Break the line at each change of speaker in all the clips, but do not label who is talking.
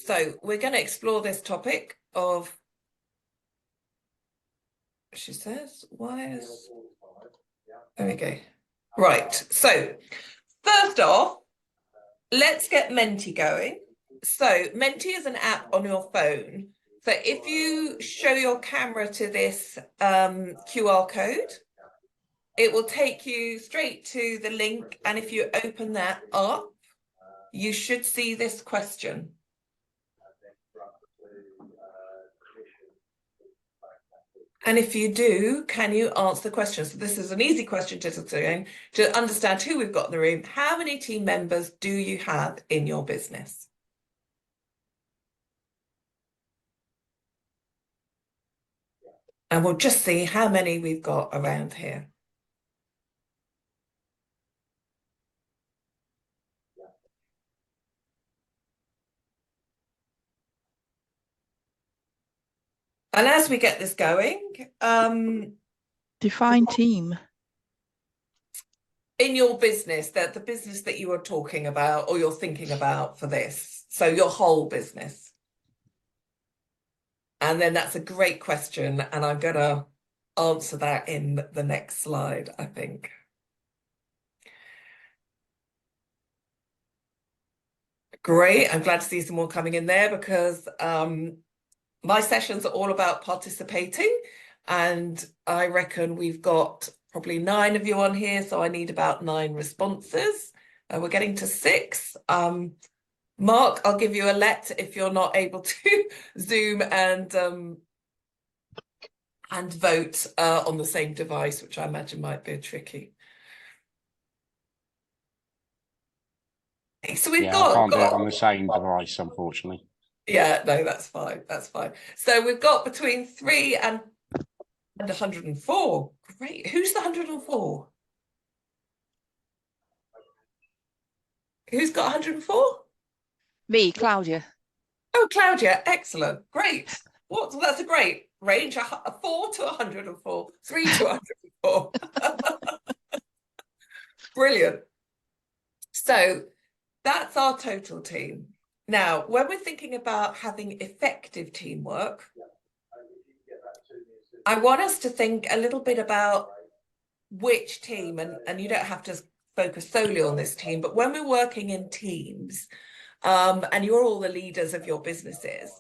So we're going to explore this topic of, she says, why is, there we go. Right, so first off, let's get Menti going. So Menti is an app on your phone. So if you show your camera to this QR code, it will take you straight to the link. And if you open that up, you should see this question. And if you do, can you answer the question? So this is an easy question to understand who we've got in the room. How many team members do you have in your business? And we'll just see how many we've got around here. And as we get this going,
define team.
In your business, the business that you are talking about or you're thinking about for this, so your whole business. And then that's a great question, and I'm going to answer that in the next slide, I think. Great, I'm glad to see some more coming in there because my sessions are all about participating, and I reckon we've got probably 9 of you on here, so I need about 9 responses. We're getting to 6. Mark, I'll give you a let if you're not able to Zoom and vote on the same device, which I imagine might be tricky. So we've got...
I can't do it on the same device, unfortunately.
Yeah, no, that's fine. That's fine. So we've got between 3 and 104. Great. Who's the 104? Who's got 104?
Me, Claudia.
Oh, Claudia. Excellent. Great. That's a great range. 4 to 104. 3 to 104. Brilliant. So that's our total team. Now, when we're thinking about having effective teamwork, I want us to think a little bit about which team, and you don't have to focus solely on this team, but when we're working in teams, and you're all the leaders of your businesses,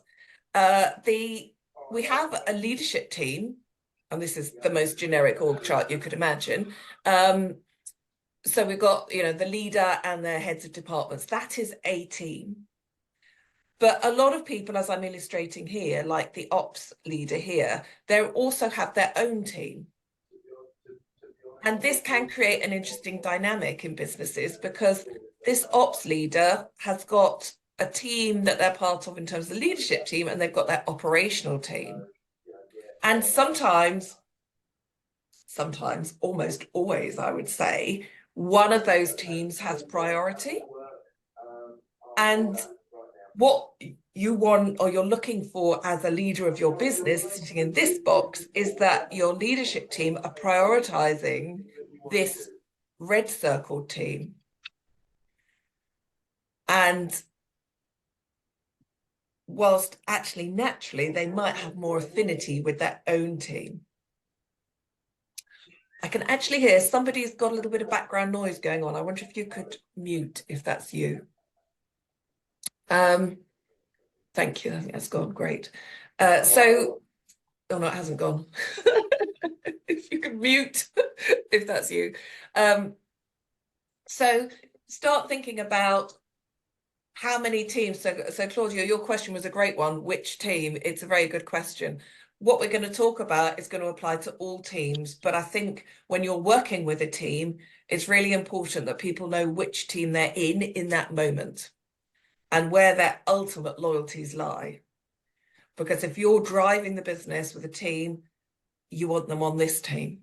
we have a leadership team, and this is the most generic org chart you could imagine. So we've got, the leader and their heads of departments. That is a team. But a lot of people, as I'm illustrating here, like the ops leader here, they also have their own team. And this can create an interesting dynamic in businesses because this ops leader has got a team that they're part of in terms of the leadership team, and they've got their operational team. And sometimes, almost always, I would say, one of those teams has priority. And what you want or you're looking for as a leader of your business sitting in this box is that your leadership team are prioritizing this red circled team. And whilst actually naturally they might have more affinity with their own team. I can actually hear somebody's got a little bit of background noise going on. I wonder if you could mute if that's you. Thank you. I think that's gone. Great. Oh no, it hasn't gone. If you could mute, if that's you. So start thinking about how many teams. So Claudia, your question was a great one. Which team? It's a very good question. What we're going to talk about is going to apply to all teams. But I think when you're working with a team, it's really important that people know which team they're in that moment, and where their ultimate loyalties lie. Because if you're driving the business with a team, you want them on this team.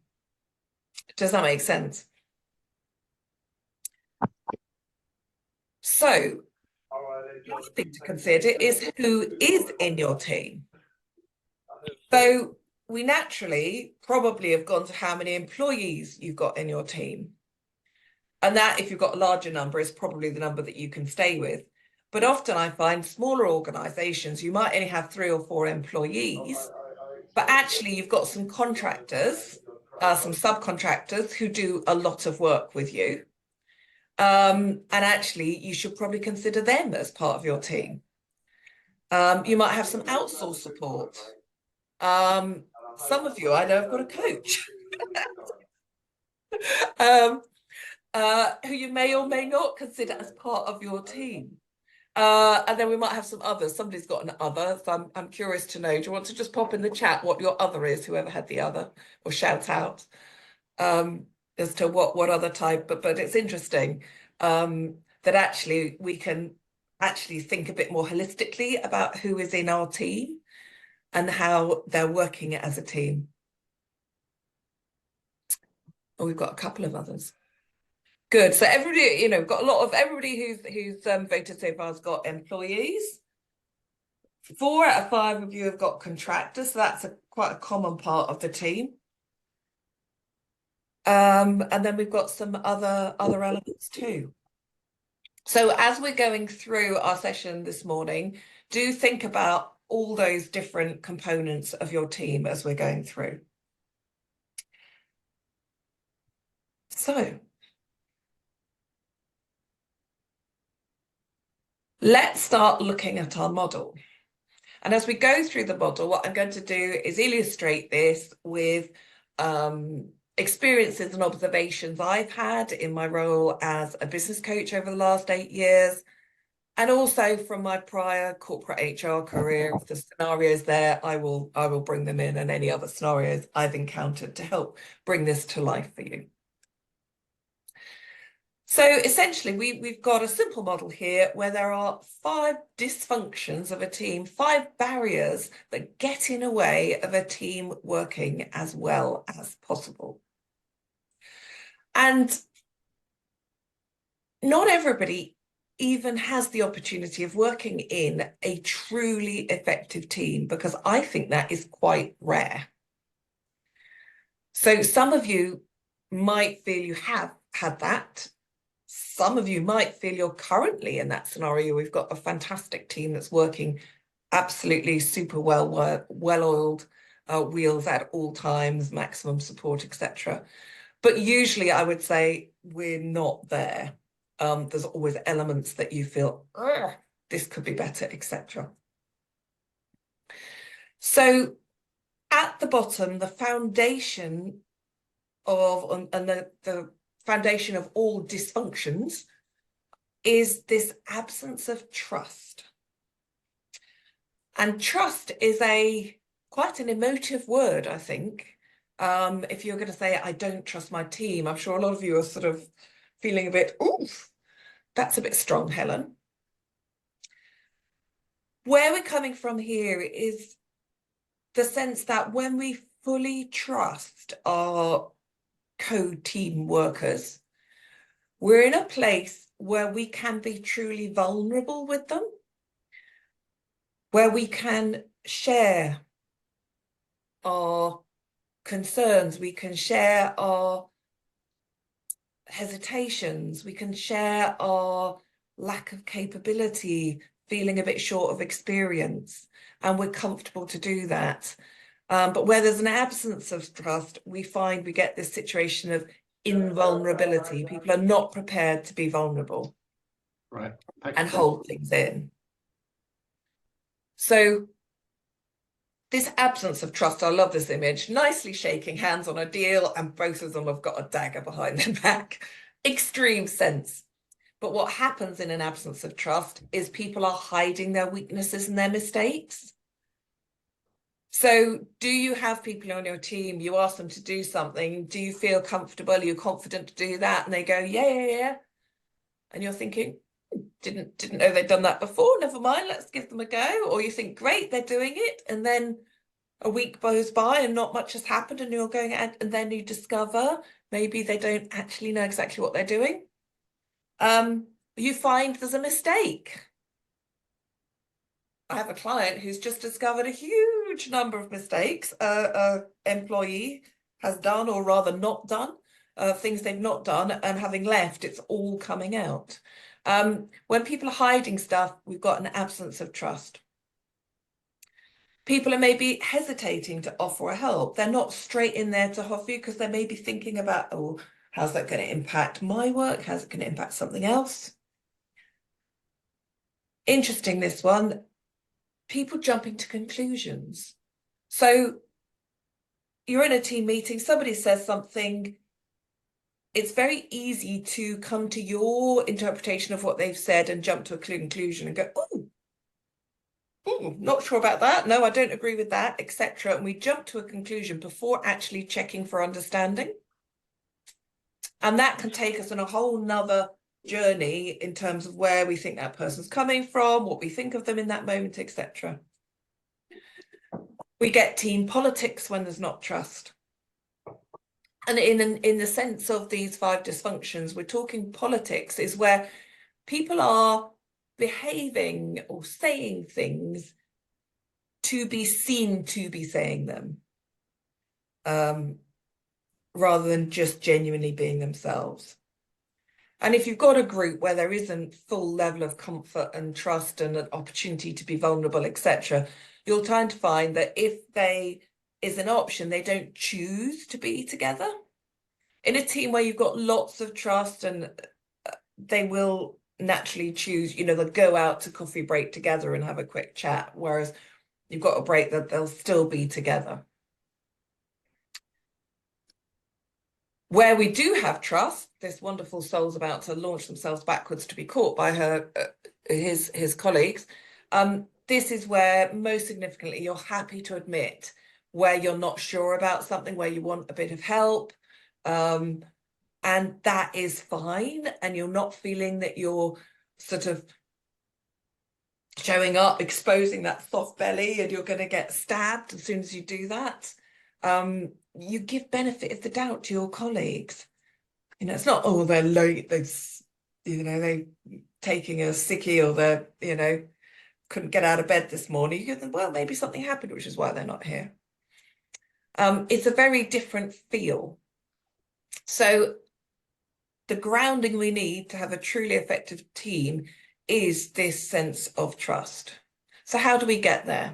Does that make sense? So, one thing to consider is who is in your team. So, we naturally probably have gone to how many employees you've got in your team. And that, if you've got a larger number, is probably the number that you can stay with. But often I find smaller organizations, you might only have 3 or 4 employees, but actually you've got some contractors, some subcontractors who do a lot of work with you. And actually you should probably consider them as part of your team. You might have some outsourced support. Some of you I know have got a coach. Who you may or may not consider as part of your team. And then we might have some others. Somebody's got an other, so I'm curious to know. Do you want to just pop in the chat what your other is, whoever had the other, or shout out as to what other type? But it's interesting that actually we can actually think a bit more holistically about who is in our team and how they're working as a team. Oh, we've got a couple of others. Good. So everybody, we've got a lot of everybody who's voted so far has got employees. 4 out of 5 of you have got contractors, so that's quite a common part of the team. And then we've got some other elements too. So as we're going through our session this morning, do think about all those different components of your team as we're going through. So let's start looking at our model. And as we go through the model, what I'm going to do is illustrate this with experiences and observations I've had in my role as a business coach over the last 8 years, and also from my prior corporate HR career. If the scenarios there, I will bring them in, and any other scenarios I've encountered to help bring this to life for you. So essentially, we've got a simple model here where there are 5 dysfunctions of a team, 5 barriers that get in the way of a team working as well as possible. And not everybody even has the opportunity of working in a truly effective team, because I think that is quite rare. So some of you might feel you have had that. Some of you might feel you're currently in that scenario. We've got a fantastic team that's working absolutely super well-oiled wheels at all times, maximum support, etc. But usually I would say we're not there. There's always elements that you feel, this could be better, etc. So at the bottom, the foundation of, and the foundation of all dysfunctions is this absence of trust. And trust is quite an emotive word, I think. If you're going to say, I don't trust my team, I'm sure a lot of you are sort of feeling a bit, oof, that's a bit strong, Helen. Where we're coming from here is the sense that when we fully trust our co-team workers, we're in a place where we can be truly vulnerable with them, where we can share our concerns, we can share our hesitations, we can share our lack of capability, feeling a bit short of experience, and we're comfortable to do that. But where there's an absence of trust, we find we get this situation of invulnerability. People are not prepared to be vulnerable,
Right.
and hold things in. So this absence of trust, I love this image, nicely shaking hands on a deal, and both of them have got a dagger behind their back. Extreme sense. But what happens in an absence of trust is people are hiding their weaknesses and their mistakes. So do you have people on your team, you ask them to do something, do you feel comfortable, are you confident to do that? And they go, yeah. And you're thinking, didn't know they'd done that before, never mind, let's give them a go. Or you think, great, they're doing it. And then a week goes by and not much has happened, and you're going out, and then you discover maybe they don't actually know exactly what they're doing. You find there's a mistake. I have a client who's just discovered a huge number of mistakes an employee has done, or rather not done, things they've not done, and having left, it's all coming out. When people are hiding stuff, we've got an absence of trust. People are maybe hesitating to offer a help. They're not straight in there to offer you because they may be thinking about, oh, how's that going to impact my work? How's it going to impact something else? Interesting, this one. People jumping to conclusions. So you're in a team meeting, somebody says something, it's very easy to come to your interpretation of what they've said and jump to a conclusion and go, oh, not sure about that. No, I don't agree with that, etc. And we jump to a conclusion before actually checking for understanding. And that can take us on a whole nother journey in terms of where we think that person's coming from, what we think of them in that moment, etc. We get team politics when there's not trust. And in the sense of these 5 dysfunctions, we're talking politics is where people are behaving or saying things to be seen to be saying them, rather than just genuinely being themselves. And if you've got a group where there isn't full level of comfort and trust and an opportunity to be vulnerable, etc., you'll tend to find that if they is an option, they don't choose to be together. In a team where you've got lots of trust, and they will naturally choose, they'll go out to coffee break together and have a quick chat, whereas you've got a break that they'll still be together. Where we do have trust, this wonderful soul's about to launch themselves backwards to be caught by his colleagues. This is where most significantly you're happy to admit where you're not sure about something, where you want a bit of help. And that is fine. And you're not feeling that you're sort of showing up, exposing that soft belly, and you're going to get stabbed as soon as you do that. You give benefit of the doubt to your colleagues. It's not, oh, they're late, they're taking a sickie, or they're, couldn't get out of bed this morning. You go, well, maybe something happened, which is why they're not here. It's a very different feel. So the grounding we need to have a truly effective team is this sense of trust. So how do we get there?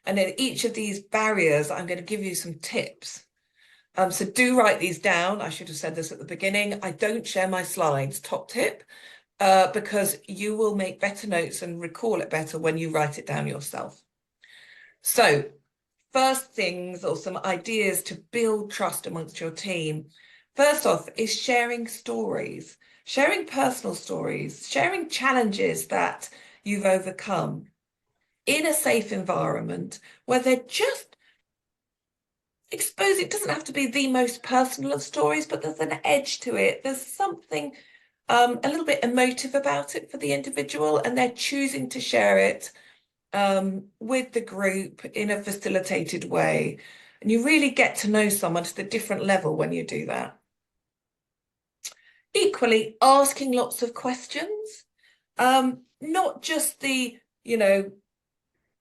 And in each of these barriers, I'm going to give you some tips. So do write these down. I should have said this at the beginning. I don't share my slides, top tip, because you will make better notes and recall it better when you write it down yourself. So first things, or some ideas to build trust amongst your team. First off is sharing stories, sharing personal stories, sharing challenges that you've overcome in a safe environment where they're just exposed. It doesn't have to be the most personal of stories, but there's an edge to it. There's something a little bit emotive about it for the individual, and they're choosing to share it with the group in a facilitated way. And you really get to know someone to the different level when you do that. Equally, asking lots of questions, not just the,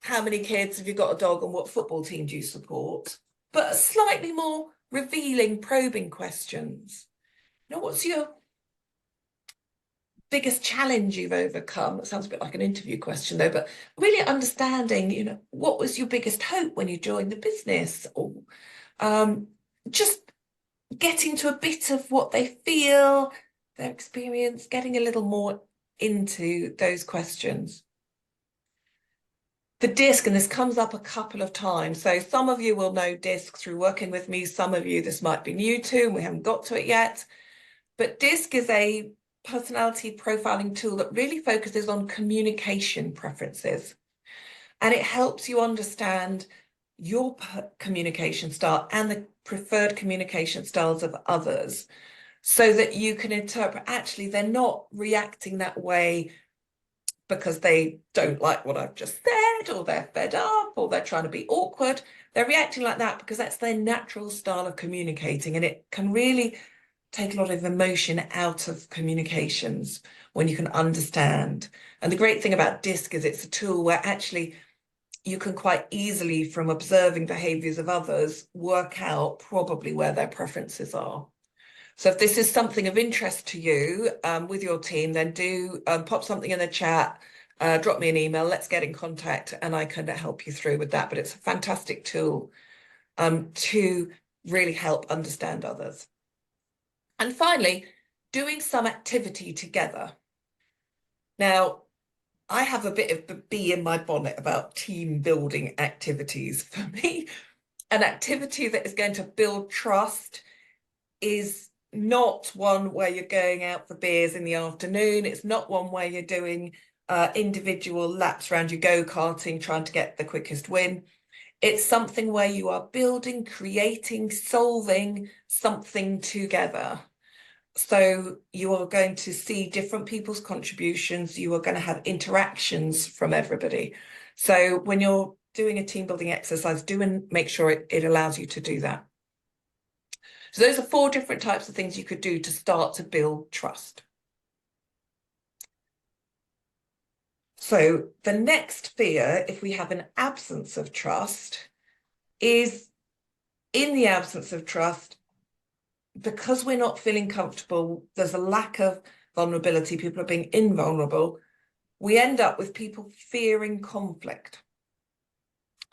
how many kids have you got, a dog, and what football team do you support, but slightly more revealing, probing questions. What's your biggest challenge you've overcome? It sounds a bit like an interview question though, but really understanding, what was your biggest hope when you joined the business? Or just getting to a bit of what they feel, their experience, getting a little more into those questions. The DISC, and this comes up a couple of times. So some of you will know DISC through working with me. Some of you, this might be new to, and we haven't got to it yet. But DISC is a personality profiling tool that really focuses on communication preferences. And it helps you understand your communication style and the preferred communication styles of others, so that you can interpret, actually, they're not reacting that way because they don't like what I've just said, or they're fed up, or they're trying to be awkward. They're reacting like that because that's their natural style of communicating. And it can really take a lot of emotion out of communications when you can understand. And the great thing about DISC is it's a tool where actually you can quite easily, from observing behaviours of others, work out probably where their preferences are. So if this is something of interest to you with your team, then do pop something in the chat, drop me an email, let's get in contact and I can help you through with that. But it's a fantastic tool to really help understand others. And finally, doing some activity together. Now, I have a bit of a bee in my bonnet about team building activities. For me, an activity that is going to build trust is not one where you're going out for beers in the afternoon. It's not one where you're doing individual laps around your go-karting, trying to get the quickest win. It's something where you are building, creating, solving something together. So you are going to see different people's contributions. You are going to have interactions from everybody. So when you're doing a team building exercise, do and make sure it allows you to do that. So those are 4 different types of things you could do to start to build trust. So the next fear, if we have an absence of trust, is in the absence of trust, because we're not feeling comfortable, there's a lack of vulnerability, people are being invulnerable, we end up with people fearing conflict.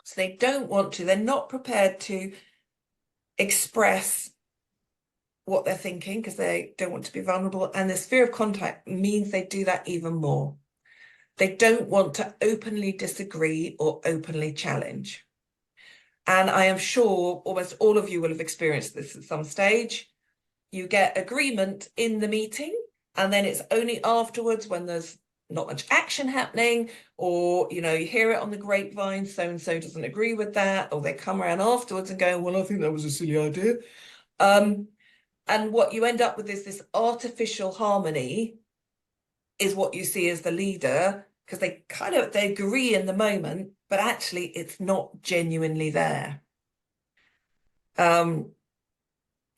So they don't want to, they're not prepared to express what they're thinking because they don't want to be vulnerable. And this fear of contact means they do that even more. They don't want to openly disagree or openly challenge. And I am sure almost all of you will have experienced this at some stage. You get agreement in the meeting, and then it's only afterwards when there's not much action happening, or you hear it on the grapevine, so and so doesn't agree with that, or they come around afterwards and go, well, I think that was a silly idea. And what you end up with is this artificial harmony is what you see as the leader, because they agree in the moment, but actually it's not genuinely there.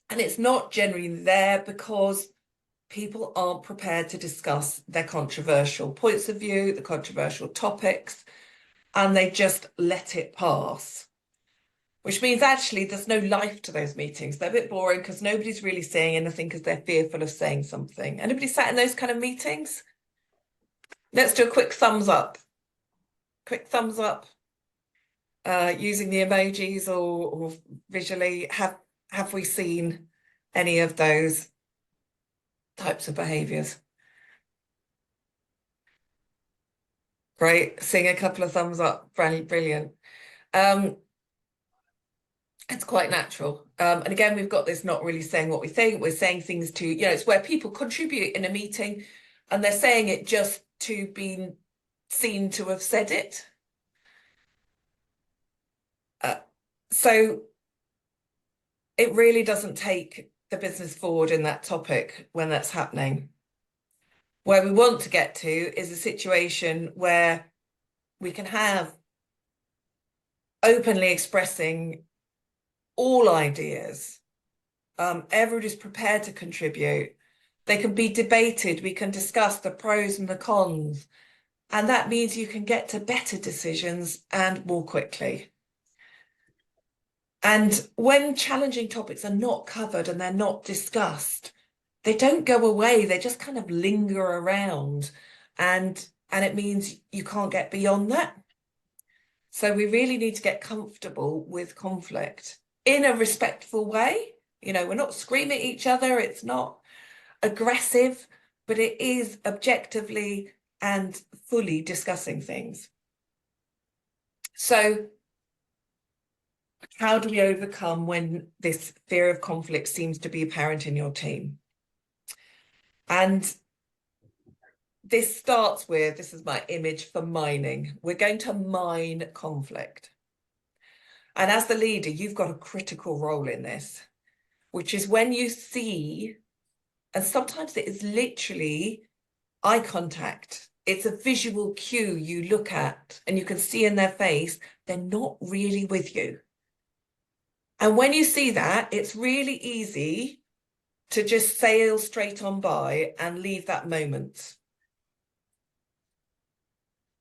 And it's not genuinely there because people aren't prepared to discuss their controversial points of view, the controversial topics, and they just let it pass. Which means actually there's no life to those meetings. They're a bit boring because nobody's really saying anything because they're fearful of saying something. Anybody sat in those kind of meetings? Let's do a quick thumbs up. Quick thumbs up. Using the emojis or visually, have we seen any of those types of behaviours? Great, seeing a couple of thumbs up, brilliant. It's quite natural. And again, we've got this not really saying what we think, we're saying things to, it's where people contribute in a meeting and they're saying it just to be seen to have said it. So it really doesn't take the business forward in that topic when that's happening. Where we want to get to is a situation where we can have openly expressing all ideas. Everybody's prepared to contribute. They can be debated. We can discuss the pros and the cons. And that means you can get to better decisions and more quickly. And when challenging topics are not covered and they're not discussed, they don't go away. They just kind of linger around. And it means you can't get beyond that. So we really need to get comfortable with conflict in a respectful way. We're not screaming at each other. It's not aggressive, but it is objectively and fully discussing things. So how do we overcome when this fear of conflict seems to be apparent in your team? And this starts with, this is my image for mining. We're going to mine conflict. And as the leader, you've got a critical role in this, which is when you see, and sometimes it is literally eye contact. It's a visual cue you look at and you can see in their face, they're not really with you. And when you see that, it's really easy to just sail straight on by and leave that moment.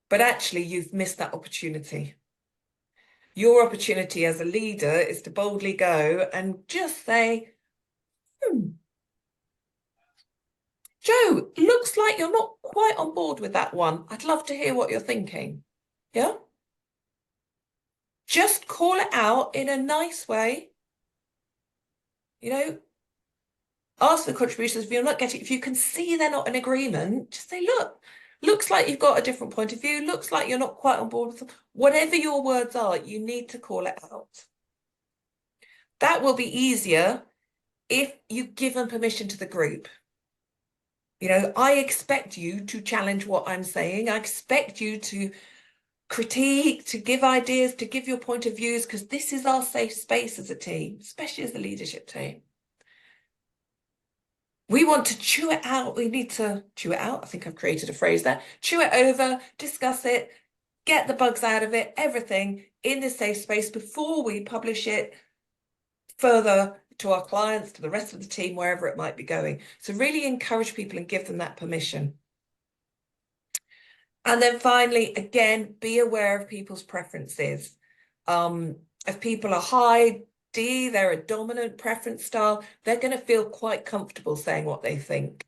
But actually, you've missed that opportunity. Your opportunity as a leader is to boldly go and just say, Joe, looks like you're not quite on board with that one. I'd love to hear what you're thinking. Yeah? Just call it out in a nice way. You know, ask for contributions. If you're not getting, if you can see they're not in agreement, just say, look, looks like you've got a different point of view. Looks like you're not quite on board with them. Whatever your words are, you need to call it out. That will be easier if you give them permission to the group. You know, I expect you to challenge what I'm saying. I expect you to critique, to give ideas, to give your point of views, because this is our safe space as a team, especially as the leadership team. We want to chew it out. We need to chew it out. I think I've created a phrase there. Chew it over, discuss it, get the bugs out of it, everything in this safe space before we publish it further to our clients, to the rest of the team, wherever it might be going. So really encourage people and give them that permission. And then finally, again, be aware of people's preferences. If people are high D, they're a dominant preference style, they're going to feel quite comfortable saying what they think.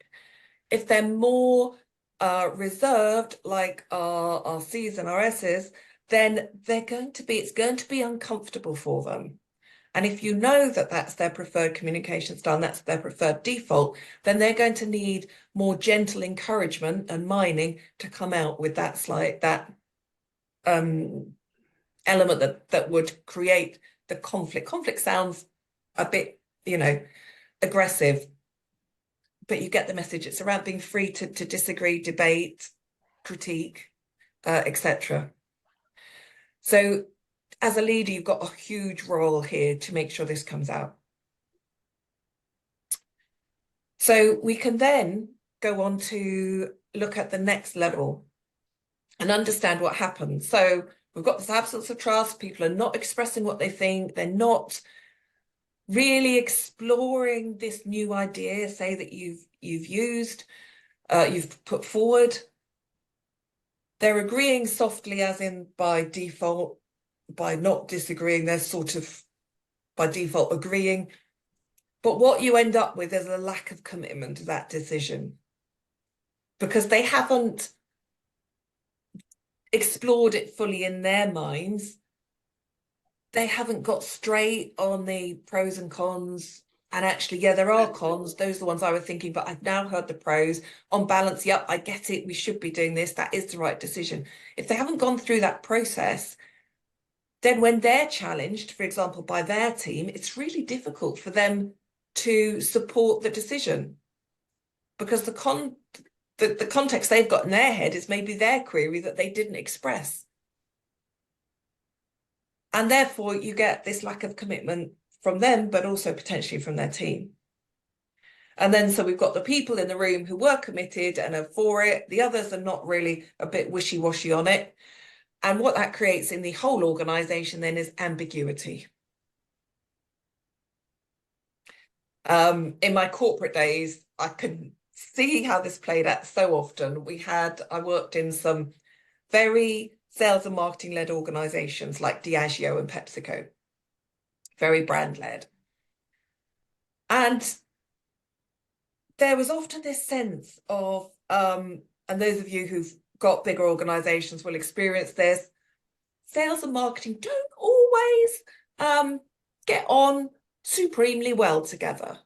If they're more reserved, like our C's and our S's, then it's going to be uncomfortable for them. And if you know that that's their preferred communication style and that's their preferred default, then they're going to need more gentle encouragement and mining to come out with that element that would create the conflict. Conflict sounds a bit, aggressive, but you get the message. It's around being free to disagree, debate, critique, etc. So as a leader, you've got a huge role here to make sure this comes out. So we can then go on to look at the next level and understand what happens. So we've got this absence of trust. People are not expressing what they think. They're not really exploring this new idea, say, that you've put forward. They're agreeing softly, as in by default. By not disagreeing, they're sort of by default agreeing. But what you end up with is a lack of commitment to that decision because they haven't explored it fully in their minds. They haven't got straight on the pros and cons. And actually, yeah, there are cons. Those are the ones I was thinking, but I've now heard the pros. On balance, yep, I get it. We should be doing this. That is the right decision. If they haven't gone through that process, then when they're challenged, for example, by their team, it's really difficult for them to support the decision because the context they've got in their head is maybe their query that they didn't express. And therefore, you get this lack of commitment from them, but also potentially from their team. And then, so we've got the people in the room who were committed and are for it. The others are not really, a bit wishy-washy on it. And what that creates in the whole organization then is ambiguity. In my corporate days, I could see how this played out so often. I worked in some very sales and marketing led organizations like Diageo and PepsiCo, very brand led. And there was often this sense of, and those of you who've got bigger organizations will experience this, sales and marketing don't always get on supremely well together.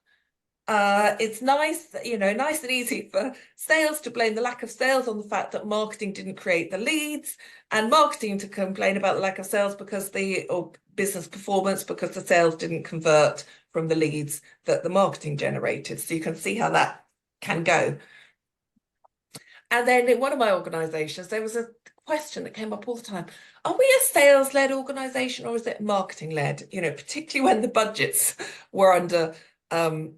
It's nice, nice and easy for sales to blame the lack of sales on the fact that marketing didn't create the leads, and marketing to complain about the lack of sales or business performance because the sales didn't convert from the leads that the marketing generated. So you can see how that can go. And then in one of my organizations, there was a question that came up all the time. Are we a sales-led organization or is it marketing-led? Particularly when the budgets were under the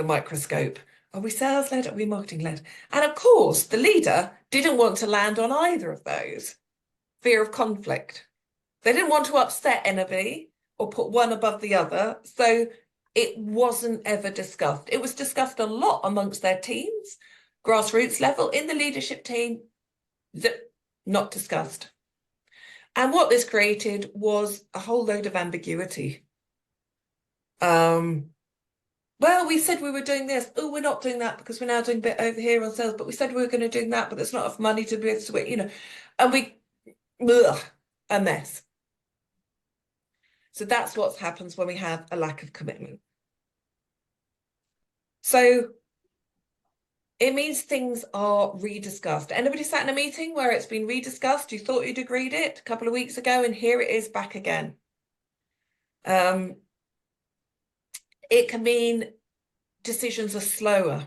microscope. Are we sales-led? Are we marketing-led? And of course, the leader didn't want to land on either of those. Fear of conflict. They didn't want to upset anybody or put one above the other. So it wasn't ever discussed. It was discussed a lot amongst their teams, grassroots level, in the leadership team, not discussed. And what this created was a whole load of ambiguity. well, we said we were doing this. Oh, we're not doing that because we're now doing a bit over here on sales, but we said we were going to do that, but there's not enough money to be able to do it, you know, and a mess. So that's what happens when we have a lack of commitment. So it means things are rediscussed. Anybody sat in a meeting where it's been rediscussed? You thought you'd agreed it a couple of weeks ago, and here it is back again. It can mean decisions are slower.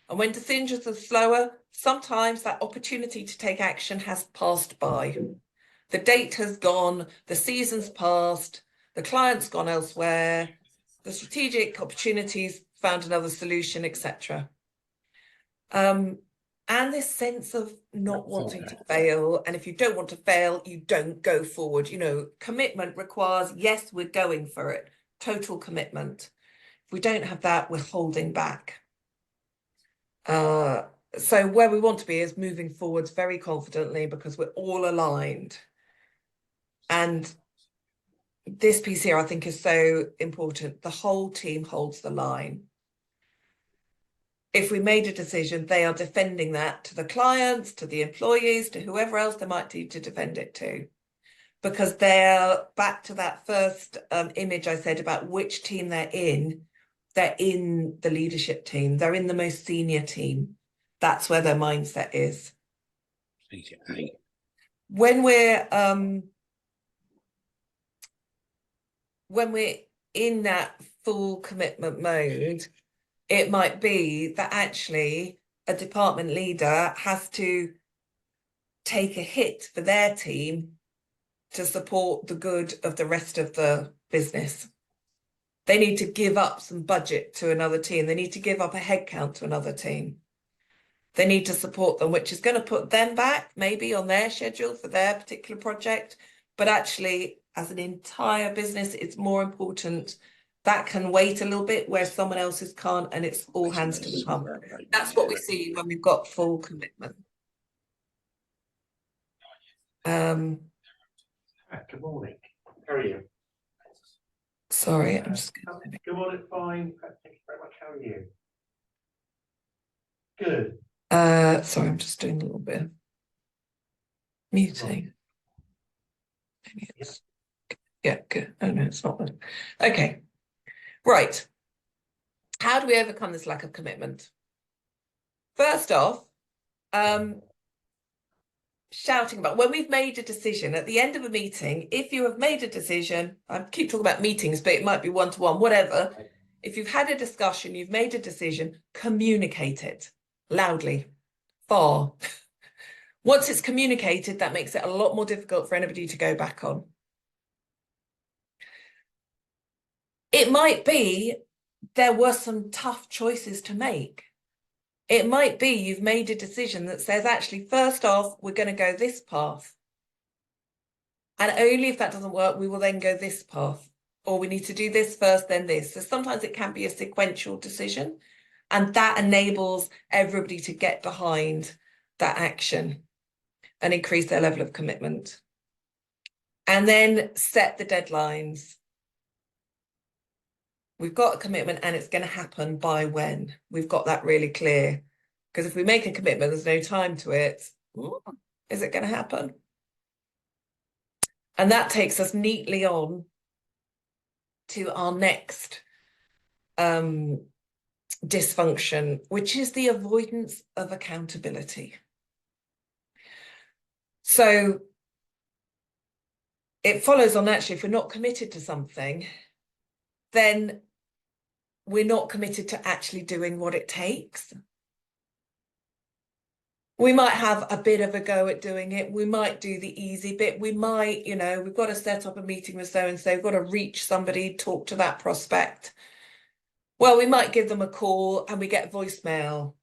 And when decisions are slower, sometimes that opportunity to take action has passed by. The date has gone, the season's passed, the client's gone elsewhere, the strategic opportunities found another solution, etc. And this sense of not wanting to fail. And if you don't want to fail, you don't go forward. You know, commitment requires, yes, we're going for it. Total commitment. If we don't have that, we're holding back. So where we want to be is moving forwards very confidently because we're all aligned. And this piece here, I think, is so important. The whole team holds the line. If we made a decision, they are defending that to the clients, to the employees, to whoever else they might need to defend it to. Because they're back to that first image I said about which team they're in the leadership team. They're in the most senior team. That's where their mindset is. When we're in that full commitment mode, it might be that actually a department leader has to take a hit for their team to support the good of the rest of the business. They need to give up some budget to another team. They need to give up a headcount to another team. They need to support them, which is going to put them back maybe on their schedule for their particular project. But actually, as an entire business, it's more important. That can wait a little bit where someone else's can't, and it's all hands to the pump. That's what we see when we've got full commitment.
Good morning. How are you?
Sorry, I'm just
Good morning, fine. Thank you very much. How are you? Good.
sorry, I'm just doing a little bit of muting. Maybe it's, yeah, good. Oh no, it's not that. Okay, right. How do we overcome this lack of commitment? First off, shouting about when we've made a decision at the end of a meeting. If you have made a decision, I keep talking about meetings, but it might be one-to-one, whatever. If you've had a discussion, you've made a decision, communicate it loudly, far. Once it's communicated, that makes it a lot more difficult for anybody to go back on. It might be there were some tough choices to make. It might be you've made a decision that says, actually, first off, we're going to go this path. And only if that doesn't work, we will then go this path. Or we need to do this first, then this. So sometimes it can be a sequential decision. And that enables everybody to get behind that action and increase their level of commitment. And then set the deadlines. We've got a commitment and it's going to happen by when. We've got that really clear. Because if we make a commitment, there's no time to it. Is it going to happen? And that takes us neatly on to our next dysfunction, which is the avoidance of accountability. So it follows on, actually, if we're not committed to something, then we're not committed to actually doing what it takes. We might have a bit of a go at doing it. We might do the easy bit. We might, you know, we've got to set up a meeting with so-and-so. We've got to reach somebody, talk to that prospect. Well, we might give them a call and we get voicemail.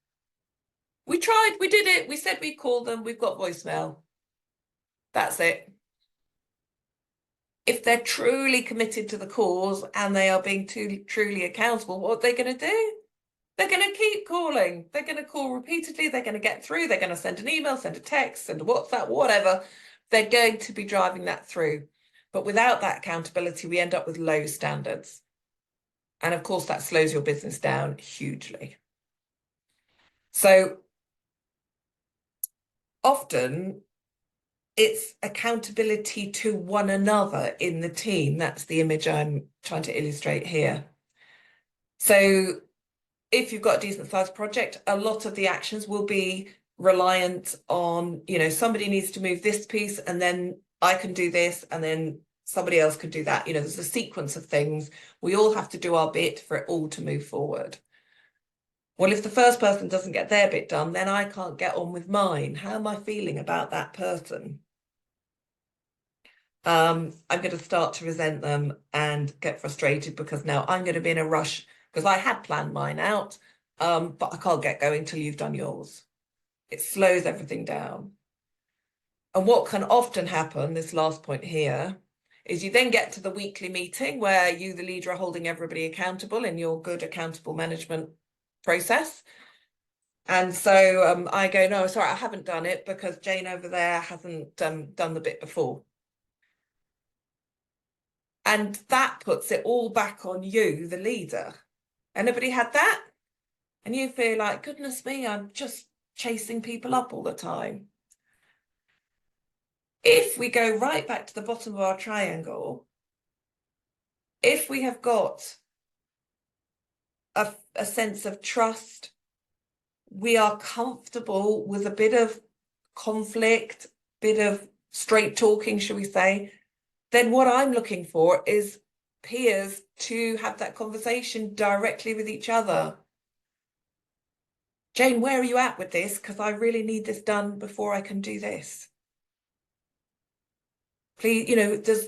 We tried, we did it. We said we'd call them. We've got voicemail. That's it. If they're truly committed to the cause and they are being truly accountable, what are they going to do? They're going to keep calling. They're going to call repeatedly. They're going to get through. They're going to send an email, send a text, send a WhatsApp, whatever. They're going to be driving that through. But without that accountability, we end up with low standards. And of course, that slows your business down hugely. So often it's accountability to one another in the team. That's the image I'm trying to illustrate here. So if you've got a decent sized project, a lot of the actions will be reliant on, somebody needs to move this piece and then I can do this and then somebody else could do that. There's a sequence of things. We all have to do our bit for it all to move forward. Well, if the first person doesn't get their bit done, then I can't get on with mine. How am I feeling about that person? I'm going to start to resent them and get frustrated because now I'm going to be in a rush because I had planned mine out, but I can't get going till you've done yours. It slows everything down. And what can often happen, this last point here, is you then get to the weekly meeting where you, the leader, are holding everybody accountable in your good accountable management process. And so I go, no, sorry, I haven't done it because Jane over there hasn't done the bit before. And that puts it all back on you, the leader. Anybody had that? And you feel like, goodness me, I'm just chasing people up all the time. If we go right back to the bottom of our triangle, if we have got a sense of trust, we are comfortable with a bit of conflict, bit of straight talking, shall we say, then what I'm looking for is peers to have that conversation directly with each other. Jane, where are you at with this? Because I really need this done before I can do this. Please,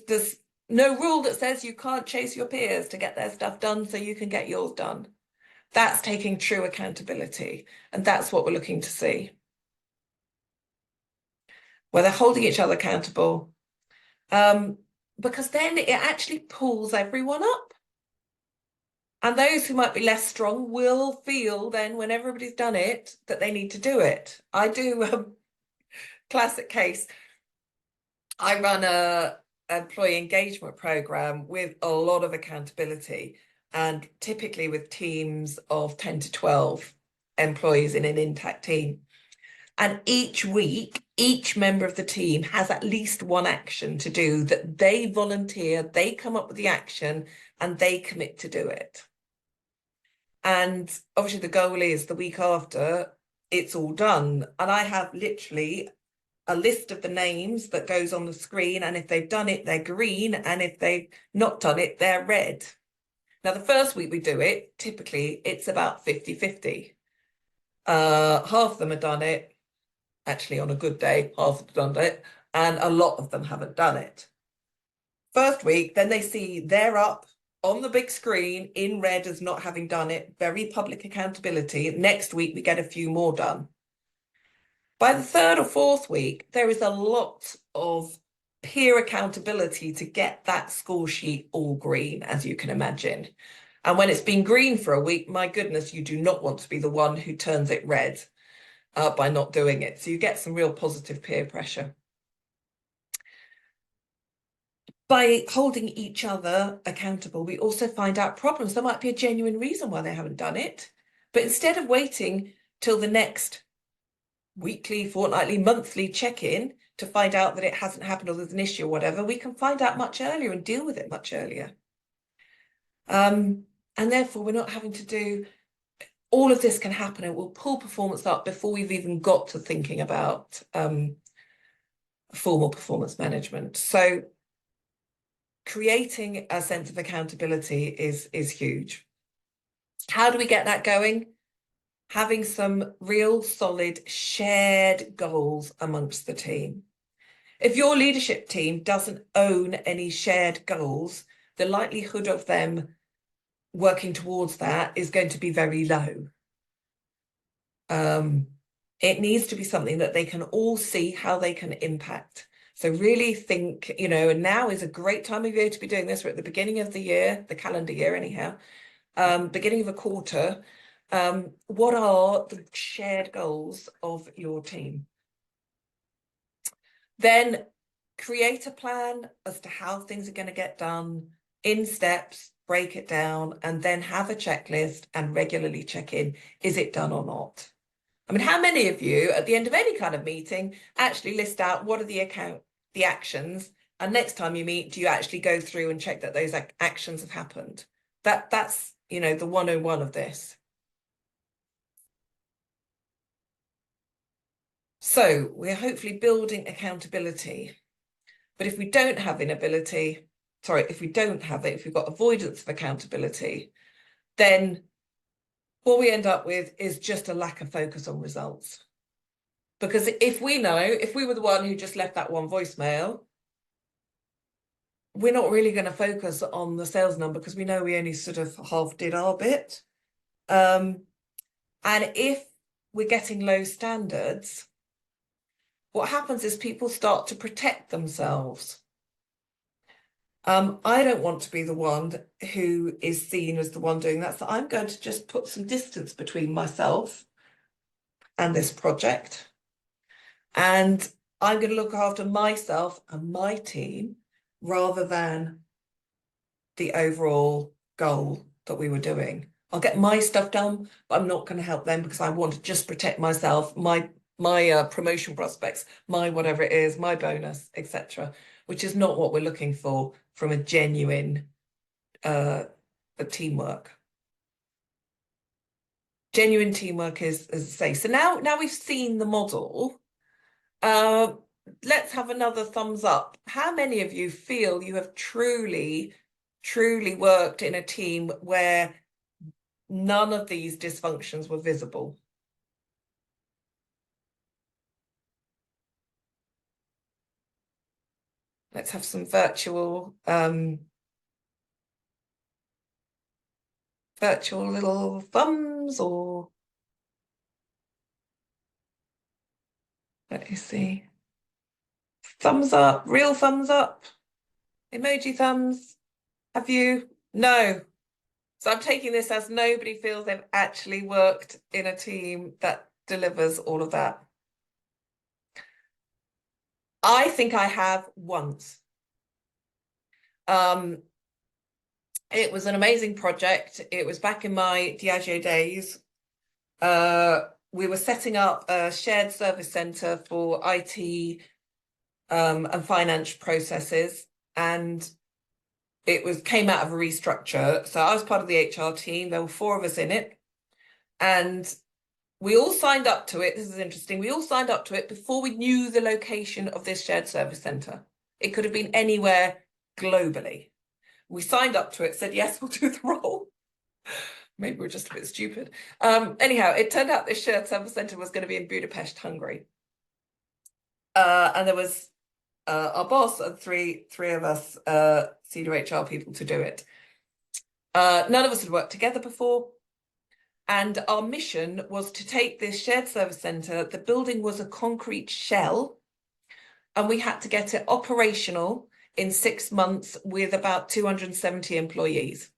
there's no rule that says you can't chase your peers to get their stuff done so you can get yours done. That's taking true accountability. And that's what we're looking to see. Where they're holding each other accountable. Because then it actually pulls everyone up. And those who might be less strong will feel then when everybody's done it that they need to do it. I do a classic case. I run a employee engagement program with a lot of accountability and typically with teams of 10 to 12 employees in an intact team. And each week, each member of the team has at least one action to do that they volunteer, they come up with the action and they commit to do it. And obviously the goal is the week after it's all done. And I have literally a list of the names that goes on the screen. And if they've done it, they're green. And if they've not done it, they're red. Now, the first week we do it, typically it's about 50-50. Half of them have done it. Actually, on a good day, half have done it. And a lot of them haven't done it. First week, then they see they're up on the big screen in red as not having done it. Very public accountability. Next week, we get a few more done. By the third or fourth week, there is a lot of peer accountability to get that score sheet all green, as you can imagine. And when it's been green for a week, my goodness, you do not want to be the one who turns it red by not doing it. So you get some real positive peer pressure. By holding each other accountable, we also find out problems. There might be a genuine reason why they haven't done it. But instead of waiting till the next weekly, fortnightly, monthly check-in to find out that it hasn't happened or there's an issue or whatever, we can find out much earlier and deal with it much earlier. And therefore, we're not having to do all of this can happen. It will pull performance up before we've even got to thinking about formal performance management. So creating a sense of accountability is huge. How do we get that going? Having some real solid shared goals amongst the team. If your leadership team doesn't own any shared goals, the likelihood of them working towards that is going to be very low. It needs to be something that they can all see how they can impact. So really think, and now is a great time of year to be doing this. We're at the beginning of the year, the calendar year anyhow, beginning of a quarter. What are the shared goals of your team? Then create a plan as to how things are going to get done in steps break it down, and then have a checklist and regularly check in. Is it done or not? I mean, how many of you at the end of any kind of meeting actually list out what are the actions, and next time you meet, do you actually go through and check that those actions have happened? That's, you know, the 101 of this. So we're hopefully building accountability. But if we don't have inability, sorry, if we don't have it, if we've got avoidance of accountability, then what we end up with is just a lack of focus on results. Because if we were the one who just left that one voicemail, we're not really going to focus on the sales number because we know we only sort of half did our bit. And if we're getting low standards, what happens is people start to protect themselves. I don't want to be the one who is seen as the one doing that. So I'm going to just put some distance between myself and this project. And I'm going to look after myself and my team rather than the overall goal that we were doing. I'll get my stuff done, but I'm not going to help them because I want to just protect myself, my promotion prospects, my whatever it is, my bonus, etc., which is not what we're looking for from a genuine teamwork. Genuine teamwork is, as I say. So now we've seen the model. Let's have another thumbs up. How many of you feel you have truly worked in a team where none of these dysfunctions were visible? Let's have some virtual little thumbs, or let me see. Thumbs up, real thumbs up, emoji thumbs. Have you? No. So I'm taking this as nobody feels they've actually worked in a team that delivers all of that. I think I have once. It was an amazing project. It was back in my Diageo days. We were setting up a shared service centre for IT and finance processes, and it came out of a restructure. So I was part of the HR team. There were 4 of us in it, and we all signed up to it. This is interesting. We all signed up to it before we knew the location of this shared service centre. It could have been anywhere globally. We signed up to it, said, yes, we'll do the role. Maybe we're just a bit stupid. Anyhow, it turned out this shared service centre was going to be in Budapest, Hungary. And there was our boss and three of us senior HR people to do it. None of us had worked together before. And our mission was to take this shared service centre. The building was a concrete shell, and we had to get it operational in 6 months with about 270 employees.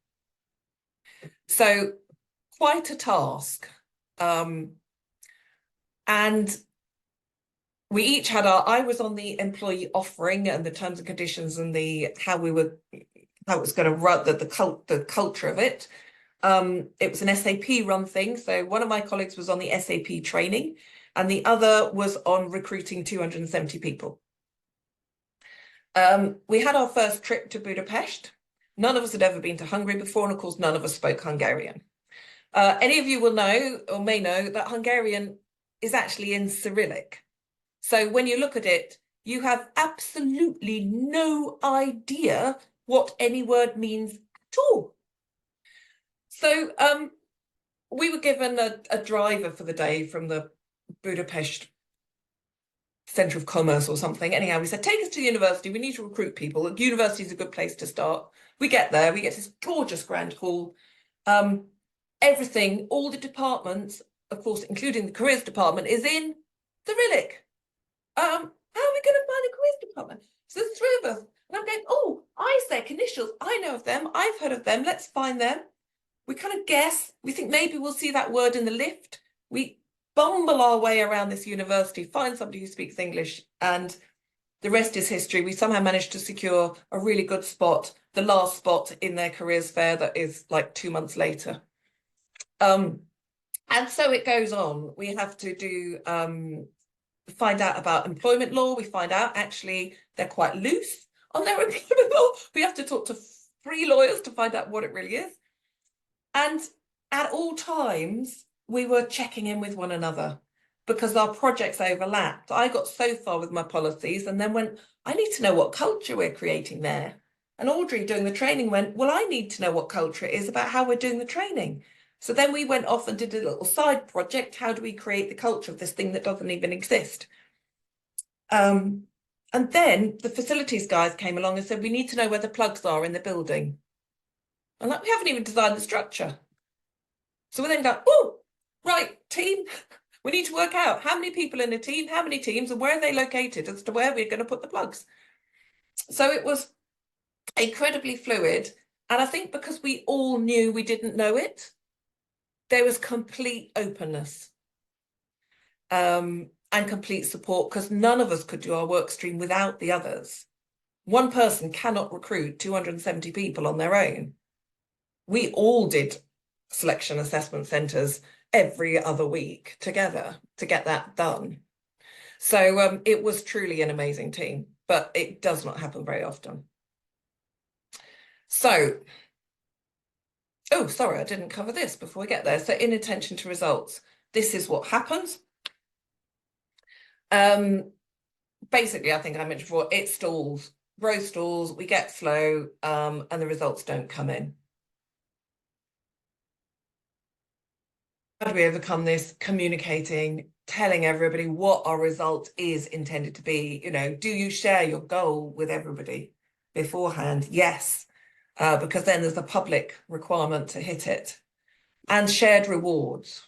So quite a task. And we each had I was on the employee offering and the terms and conditions and how it was going to run, the culture of it. It was an SAP run thing. So one of my colleagues was on the SAP training and the other was on recruiting 270 people. We had our first trip to Budapest. None of us had ever been to Hungary before, and of course, none of us spoke Hungarian. Any of you will know or may know that Hungarian is actually in Cyrillic. So when you look at it, you have absolutely no idea what any word means at all. So we were given a driver for the day from the Budapest Centre of Commerce or something. Anyhow, we said, take us to the university. We need to recruit people. The university is a good place to start. We get there. We get this gorgeous grand hall. Everything, all the departments, of course, including the careers department, is in Cyrillic. How are we going to find a careers department? So there's 3 of us. And I'm going, oh, ISEC initials. I know of them. I've heard of them. Let's find them. We kind of guess. We think maybe we'll see that word in the lift. We bumble our way around this university, find somebody who speaks English, and the rest is history. We somehow managed to secure a really good spot the last spot in their careers fair that is like 2 months later. And so it goes on. We have to do find out about employment law. We find out actually they're quite loose on their employment law. We have to talk to 3 lawyers to find out what it really is. And at all times, we were checking in with one another because our projects overlapped. I got so far with my policies and then went, I need to know what culture we're creating there. And Audrey doing the training went, well, I need to know what culture it is about how we're doing the training. So then we went off and did a little side project. How do we create the culture of this thing that doesn't even exist? And then the facilities guys came along and said, we need to know where the plugs are in the building. And like, we haven't even designed the structure. So we then go, oh, right, team, we need to work out how many people in a team, how many teams, and where are they located as to where we're going to put the plugs. So it was incredibly fluid. And I think because we all knew we didn't know it, there was complete openness and complete support because none of us could do our work stream without the others. One person cannot recruit 270 people on their own. We all did selection assessment centres every other week together to get that done. So it was truly an amazing team, but it does not happen very often. So, oh, sorry, I didn't cover this before we get there. So inattention to results, this is what happens. Basically, I think I mentioned before, it stalls, growth stalls, we get slow, and the results don't come in. How do we overcome this? Communicating, telling everybody what our result is intended to be. You know, do you share your goal with everybody beforehand? Yes, because then there's a public requirement to hit it. And shared rewards.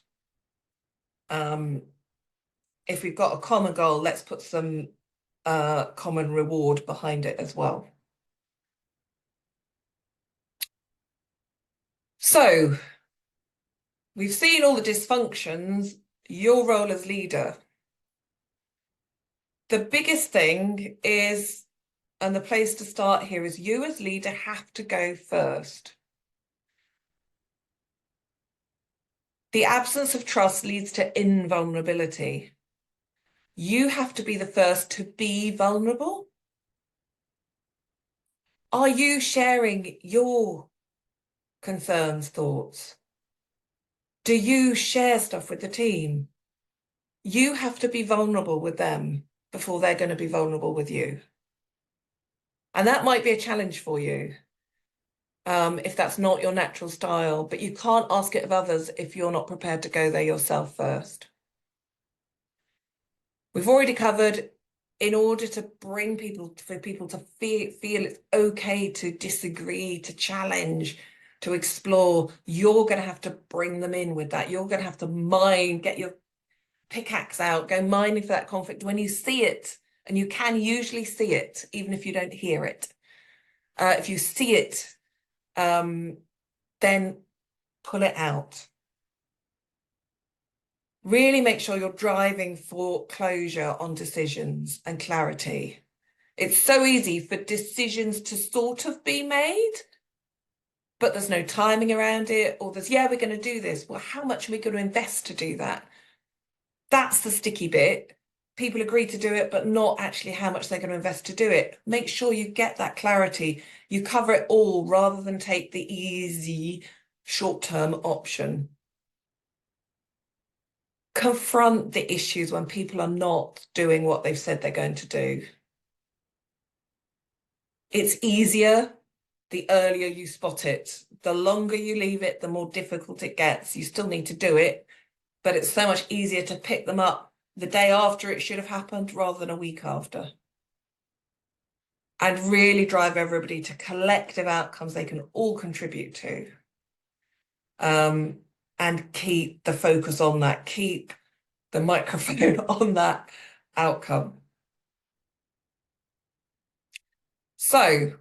If we've got a common goal, let's put some common reward behind it as well. So we've seen all the dysfunctions, your role as leader. The biggest thing is, and the place to start here is you as leader have to go first. The absence of trust leads to invulnerability. You have to be the first to be vulnerable. Are you sharing your concerns, thoughts? Do you share stuff with the team? You have to be vulnerable with them before they're going to be vulnerable with you. And that might be a challenge for you if that's not your natural style, but you can't ask it of others if you're not prepared to go there yourself first. We've already covered, in order to bring people, for people to feel it's okay to disagree, to challenge, to explore, you're going to have to bring them in with that. You're going to have to mine, get your pickaxe out, go mining for that conflict when you see it, and you can usually see it, even if you don't hear it. If you see it, then pull it out. Really make sure you're driving for closure on decisions and clarity. It's so easy for decisions to sort of be made, but there's no timing around it, or there's, yeah, we're going to do this. Well, how much are we going to invest to do that? That's the sticky bit. People agree to do it, but not actually how much they're going to invest to do it. Make sure you get that clarity. You cover it all rather than take the easy short-term option. Confront the issues when people are not doing what they've said they're going to do. It's easier the earlier you spot it. The longer you leave it, the more difficult it gets. You still need to do it, but it's so much easier to pick them up the day after it should have happened rather than a week after. And really drive everybody to collective outcomes they can all contribute to. And keep the focus on that, keep the microphone on that outcome. So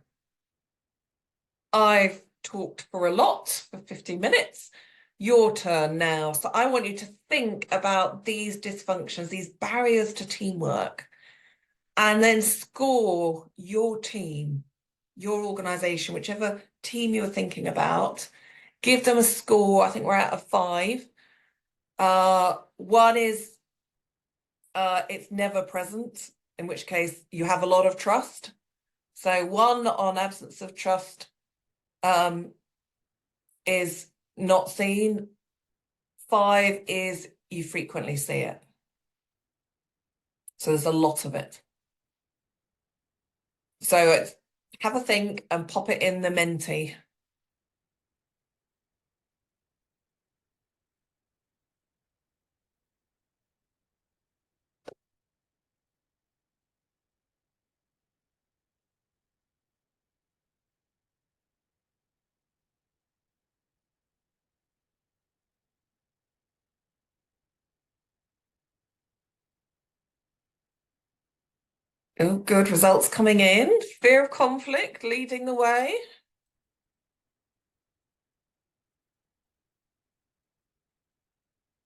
I've talked for a lot for 15 minutes. Your turn now. So I want you to think about these dysfunctions, these barriers to teamwork, and then score your team your organization, whichever team you're thinking about, give them a score. I think we're out of 5. One is it's never present, in which case you have a lot of trust. So 1 on absence of trust is not seen. 5 is you frequently see it. So there's a lot of it. So it's, have a think and pop it in the Menti. Oh, good results coming in. Fear of conflict leading the way.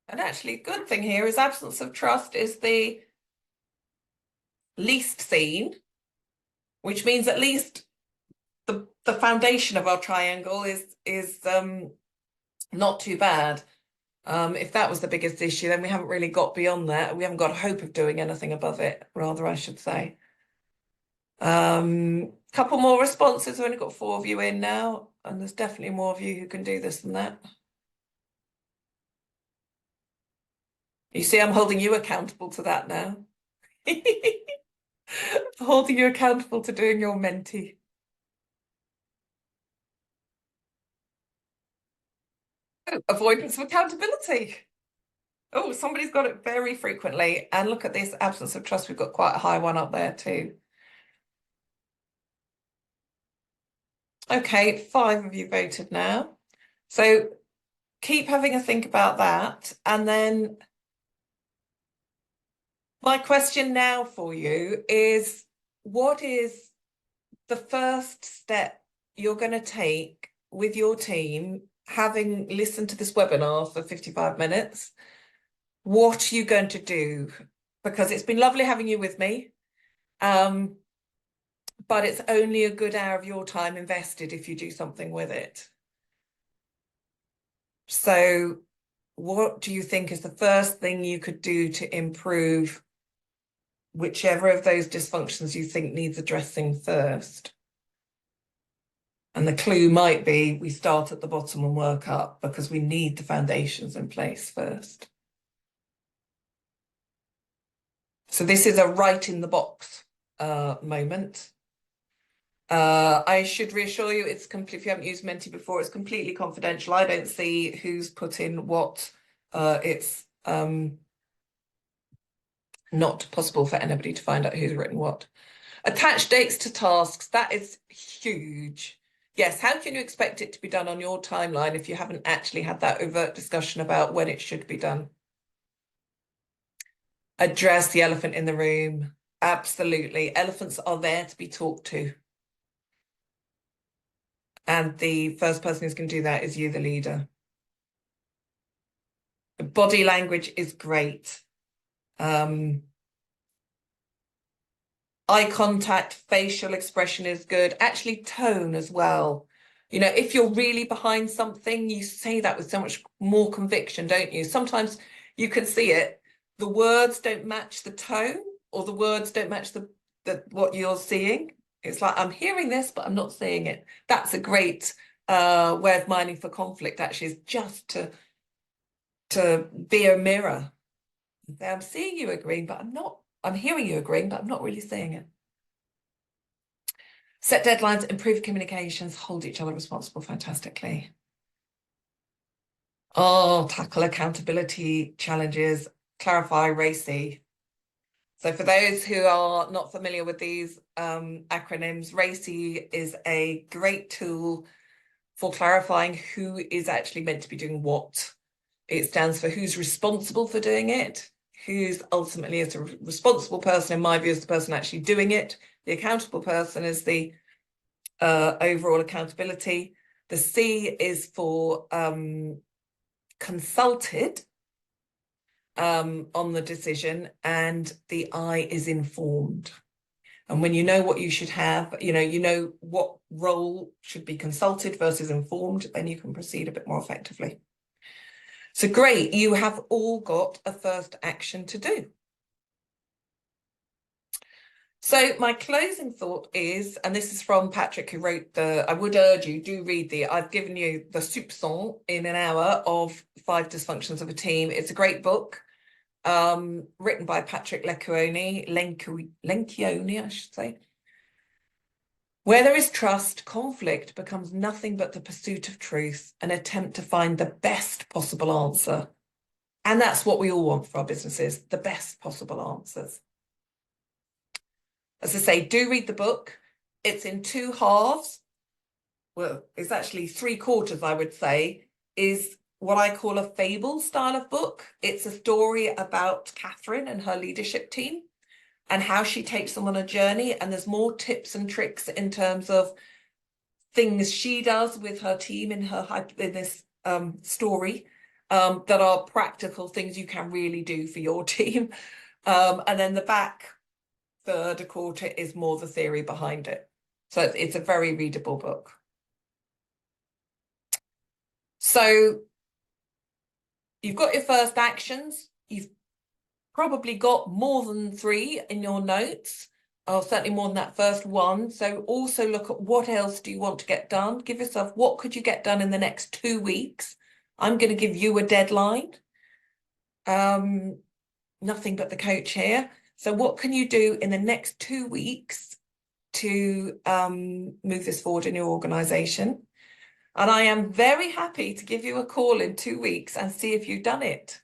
And actually, good thing here is absence of trust is the least seen, which means at least the foundation of our triangle is not too bad. If that was the biggest issue, then we haven't really got beyond that. We haven't got hope of doing anything above it, rather, I should say. Couple more responses. We've only got 4 of you in now, and there's definitely more of you who can do this than that. You see, I'm holding you accountable to that now. Holding you accountable to doing your Menti. Oh, avoidance of accountability. Oh, somebody's got it very frequently. And look at this absence of trust. We've got quite a high one up there too. Okay, 5 of you voted now. So keep having a think about that. And then my question now for you is, what is the first step you're going to take with your team, having listened to this webinar for 55 minutes? What are you going to do? Because it's been lovely having you with me. But it's only a good hour of your time invested if you do something with it. So what do you think is the first thing you could do to improve whichever of those dysfunctions you think needs addressing first? And the clue might be we start at the bottom and work up, because we need the foundations in place first. So this is a right in the box moment. I should reassure you, it's complete. If you haven't used Menti before, it's completely confidential. I don't see who's put in what. It's not possible for anybody to find out who's written what. Attach dates to tasks. That is huge. Yes, how can you expect it to be done on your timeline if you haven't actually had that overt discussion about when it should be done? Address the elephant in the room. Absolutely. Elephants are there to be talked to. And the first person who's going to do that is you, the leader. Body language is great. Eye contact, facial expression is good. Actually, tone as well. You know, if you're really behind something, you say that with so much more conviction, don't you? Sometimes you can see it. The words don't match the tone, or the words don't match the what you're seeing. It's like, I'm hearing this, but I'm not seeing it. That's a great way of mining for conflict, actually, is just to be a mirror. I'm seeing you agreeing, but I'm hearing you agreeing, but I'm not really seeing it. Set deadlines, improve communications, hold each other responsible fantastically. Oh, tackle accountability challenges, clarify, RACI. So for those who are not familiar with these acronyms, RACI is a great tool for clarifying who is actually meant to be doing what. It stands for who's responsible for doing it, who's ultimately is the responsible person, in my view, is the person actually doing it. The accountable person is the overall accountability. The C is for consulted on the decision, and the I is informed. And when you know what you should have, you know what role should be consulted versus informed, then you can proceed a bit more effectively. So great, you have all got a first action to do. So my closing thought is, and this is from Patrick, who wrote I would urge you, do read I've given you the soupçon in an hour of 5 Dysfunctions of a Team. It's a great book, written by Patrick Lencioni, I should say. Where there is trust, conflict becomes nothing but the pursuit of truth, an attempt to find the best possible answer. And that's what we all want for our businesses, the best possible answers. As I say, do read the book. It's in 2 halves. Well, it's actually 3/4, I would say, is what I call a fable style of book. It's a story about Catherine and her leadership team and how she takes them on a journey. And there's more tips and tricks in terms of things she does with her team in this story that are practical things you can really do for your team. And then the back 1/4 is more the theory behind it. So it's a very readable book. So you've got your first actions. You've probably got more than 3 in your notes, or certainly more than that first one. So also look at what else do you want to get done. Give yourself, what could you get done in the next 2 weeks? I'm going to give you a deadline. Nothing but the coach here. So what can you do in the next 2 weeks to move this forward in your organisation? And I am very happy to give you a call in 2 weeks and see if you've done it.